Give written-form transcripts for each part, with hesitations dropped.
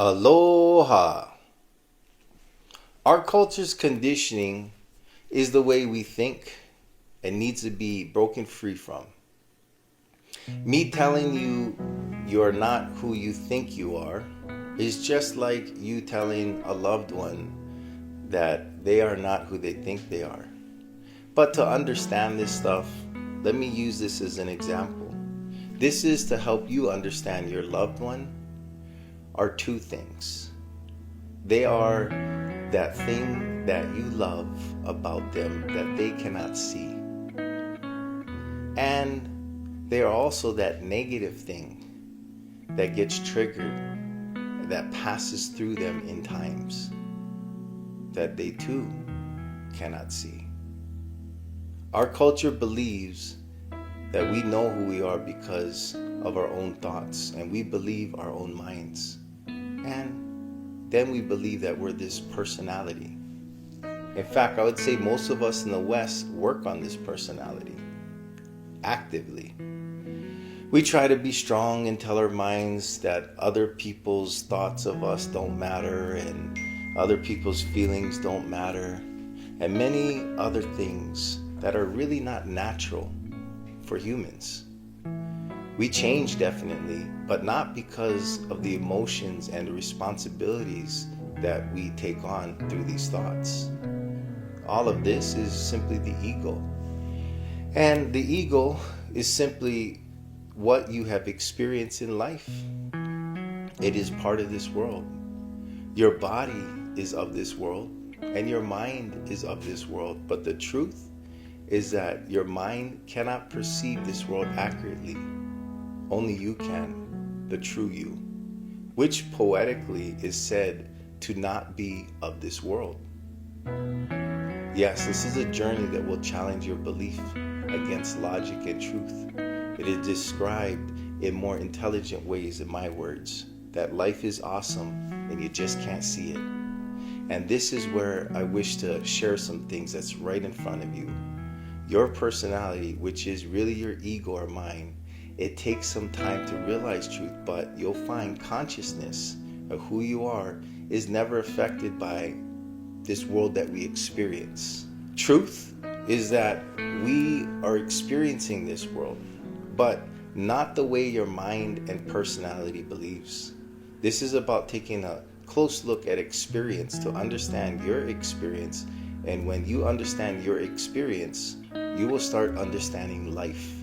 Aloha. Our culture's conditioning is the way we think and needs to be broken free from. Me telling you you're not who you think you are is just like you telling a loved one that they are not who they think they are. But to understand this stuff, let me use this as an example. This is to help you understand your loved one are two things. They are that thing that you love about them that they cannot see. And they are also that negative thing that gets triggered, that passes through them in times that they too cannot see. Our culture believes that we know who we are because of our own thoughts, and we believe our own minds. And then we believe that we're this personality. In fact, I would say most of us in the West work on this personality actively. We try to be strong and tell our minds that other people's thoughts of us don't matter and other people's feelings don't matter, and many other things that are really not natural for humans. We change definitely, but not because of the emotions and the responsibilities that we take on through these thoughts. All of this is simply the ego. And the ego is simply what you have experienced in life. It is part of this world. Your body is of this world, and your mind is of this world. But the truth is that your mind cannot perceive this world accurately. Only you can, the true you, which poetically is said to not be of this world. Yes, this is a journey that will challenge your belief against logic and truth. It is described in more intelligent ways in my words, that life is awesome and you just can't see it. And this is where I wish to share some things that's right in front of you. Your personality, which is really your ego or mind, it takes some time to realize truth, but you'll find consciousness of who you are is never affected by this world that we experience. Truth is that we are experiencing this world, but not the way your mind and personality believes. This is about taking a close look at experience to understand your experience, and when you understand your experience, you will start understanding life.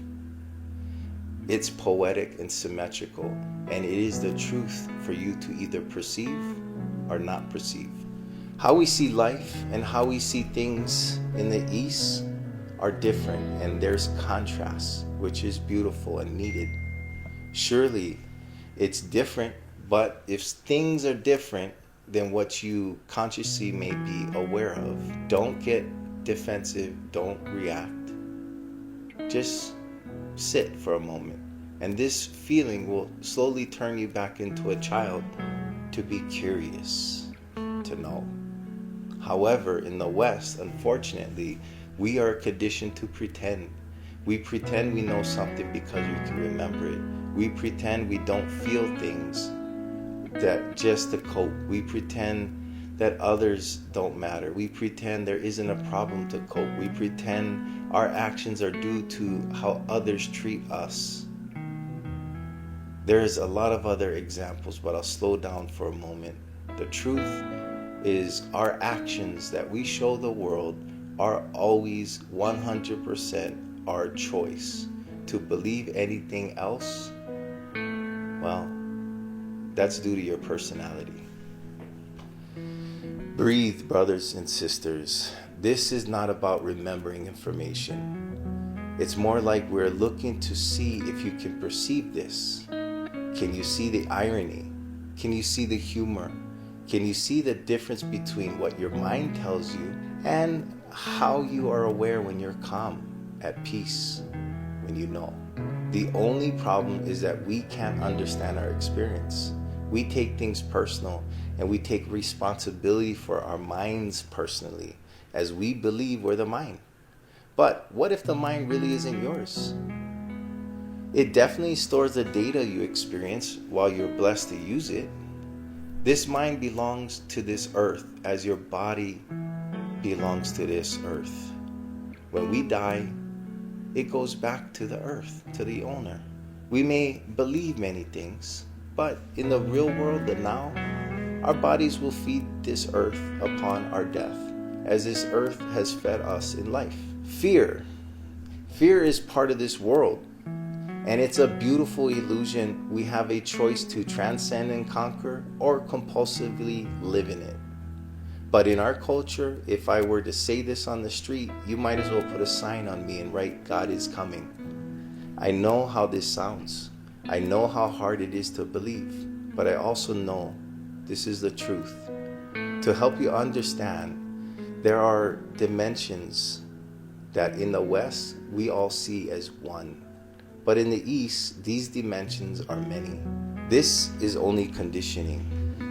It's poetic and symmetrical, and it is the truth for you to either perceive or not perceive. How we see life and how we see things in the East are different, and there's contrast, which is beautiful and needed. Surely it's different, but if things are different than what you consciously may be aware of, don't get defensive, don't react. Just sit for a moment, and this feeling will slowly turn you back into a child to be curious, to know. However, in the West, unfortunately, we are conditioned to pretend. We pretend we know something because we can remember it. We pretend we don't feel things that just to cope. We pretend that others don't matter. We pretend there isn't a problem to cope. We pretend our actions are due to how others treat us. There's a lot of other examples, but I'll slow down for a moment. The truth is our actions that we show the world are always 100% our choice. To believe anything else, well, that's due to your personality. Breathe, brothers and sisters. This is not about remembering information. It's more like we're looking to see if you can perceive this. Can you see the irony? Can you see the humor? Can you see the difference between what your mind tells you and how you are aware when you're calm, at peace, when you know? The only problem is that we can't understand our experience. We take things personal, and we take responsibility for our minds personally, as we believe we're the mind. But what if the mind really isn't yours? It definitely stores the data you experience while you're blessed to use it. This mind belongs to this earth as your body belongs to this earth. When we die, it goes back to the earth, to the owner. We may believe many things, but in the real world, the now, our bodies will feed this earth upon our death, as this earth has fed us in life. Fear. Fear is part of this world, and it's a beautiful illusion. We have a choice to transcend and conquer or compulsively live in it. But in our culture, if I were to say this on the street, you might as well put a sign on me and write, "God is coming." I know how this sounds. I know how hard it is to believe, but I also know this is the truth. To help you understand, there are dimensions that in the West we all see as one. But in the East, these dimensions are many. This is only conditioning.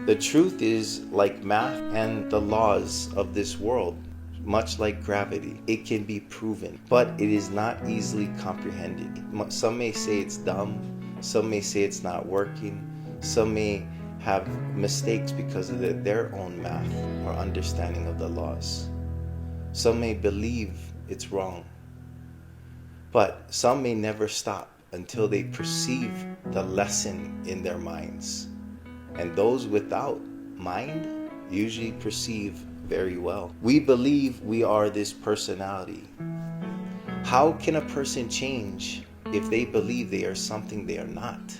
The truth is, like math and the laws of this world, much like gravity, it can be proven, but it is not easily comprehended. Some may say it's dumb, some may say it's not working, some may have mistakes because of their own math or understanding of the laws. Some may believe it's wrong, but some may never stop until they perceive the lesson in their minds. And those without mind usually perceive very well. We believe we are this personality. How can a person change if they believe they are something they are not?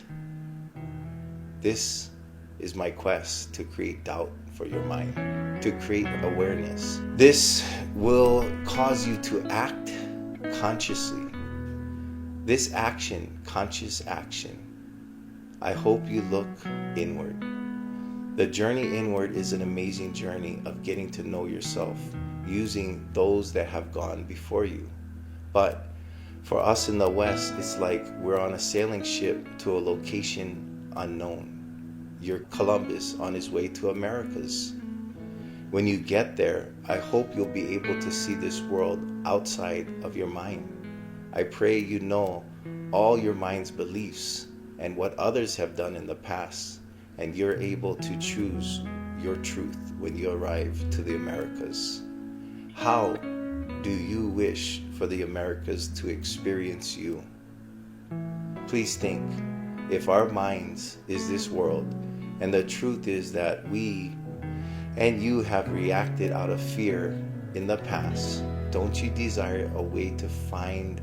This is my quest to create doubt for your mind, to create awareness. This will cause you to act consciously. This action, conscious action, I hope you look inward. The journey inward is an amazing journey of getting to know yourself using those that have gone before you. But for us in the West, it's like we're on a sailing ship to a location unknown. You're Columbus on his way to Americas. When you get there, I hope you'll be able to see this world outside of your mind. I pray you know all your mind's beliefs and what others have done in the past, and you're able to choose your truth when you arrive to the Americas. How do you wish for the Americas to experience you? Please think, if our minds is this world, and the truth is that we and you have reacted out of fear in the past, don't you desire a way to find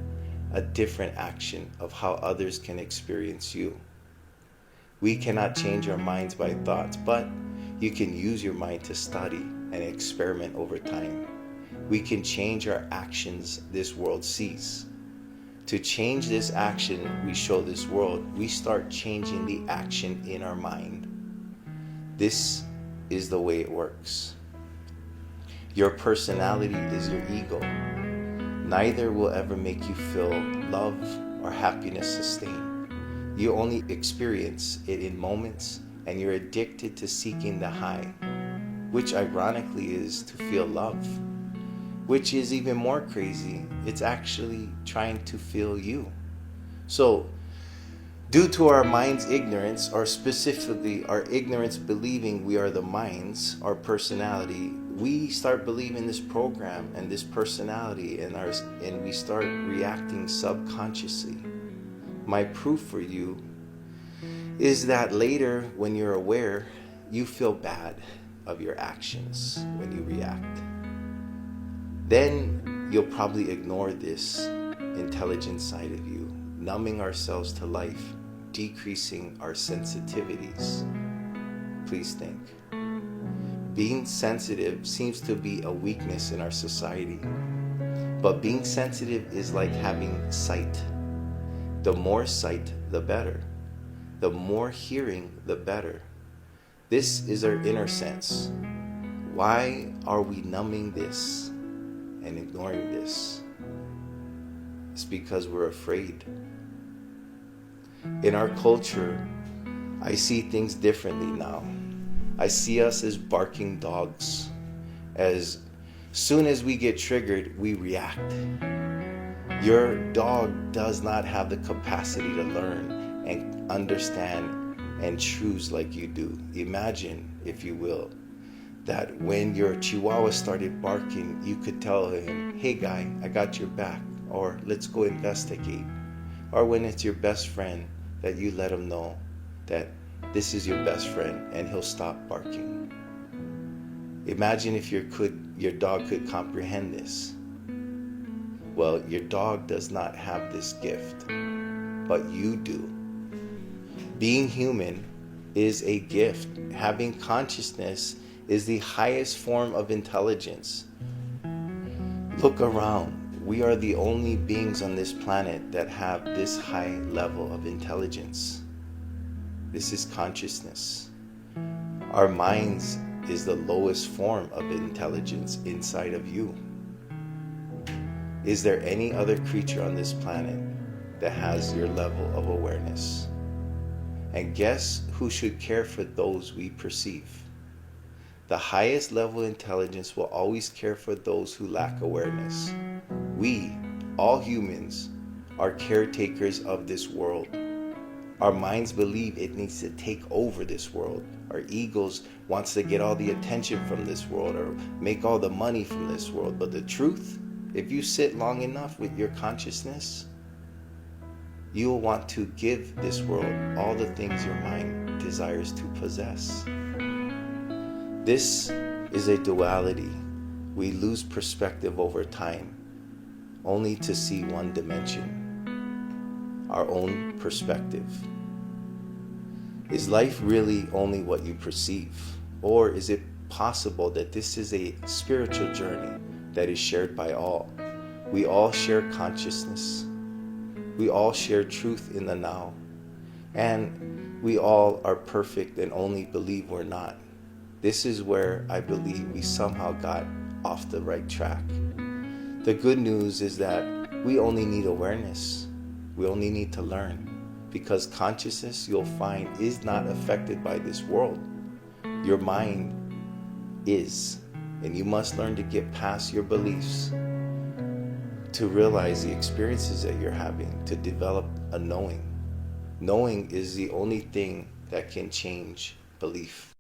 a different action of how others can experience you? We cannot change our minds by thoughts, but you can use your mind to study and experiment over time. We can change our actions this world sees. To change this action we show this world, we start changing the action in our mind. This is the way it works. Your personality is your ego. Neither will ever make you feel love or happiness sustained. You only experience it in moments, and you're addicted to seeking the high, which ironically is to feel love, which is even more crazy. It's actually trying to feel you. So, due to our mind's ignorance, or specifically our ignorance believing we are the minds, our personality, we start believing this program and this personality, and we start reacting subconsciously. My proof for you is that later, when you're aware, you feel bad of your actions when you react. Then you'll probably ignore this intelligent side of you, numbing ourselves to life, decreasing our sensitivities. Please think. Being sensitive seems to be a weakness in our society, but being sensitive is like having sight. The more sight, the better. The more hearing, the better. This is our inner sense. Why are we numbing this and ignoring this? It's because we're afraid. In our culture, I see things differently now. I see us as barking dogs. As soon as we get triggered, we react. Your dog does not have the capacity to learn and understand and choose like you do. Imagine, if you will, that when your chihuahua started barking, you could tell him, hey guy, I got your back, or let's go investigate. Or when it's your best friend, that you let him know that this is your best friend and he'll stop barking. Imagine if your dog could comprehend this. Well, your dog does not have this gift, but you do. Being human is a gift. Having consciousness is the highest form of intelligence. Look around. We are the only beings on this planet that have this high level of intelligence. This is consciousness. Our minds is the lowest form of intelligence inside of you. Is there any other creature on this planet that has your level of awareness? And guess who should care for those we perceive? The highest level of intelligence will always care for those who lack awareness. We, all humans, are caretakers of this world. Our minds believe it needs to take over this world. Our egos wants to get all the attention from this world or make all the money from this world. But the truth, if you sit long enough with your consciousness, you will want to give this world all the things your mind desires to possess. This is a duality. We lose perspective over time, only to see one dimension, our own perspective. Is life really only what you perceive? Or is it possible that this is a spiritual journey that is shared by all? We all share consciousness. We all share truth in the now. And we all are perfect and only believe we're not. This is where I believe we somehow got off the right track. The good news is that we only need awareness. We only need to learn. Because consciousness, you'll find, is not affected by this world. Your mind is. And you must learn to get past your beliefs, to realize the experiences that you're having, to develop a knowing. Knowing is the only thing that can change belief.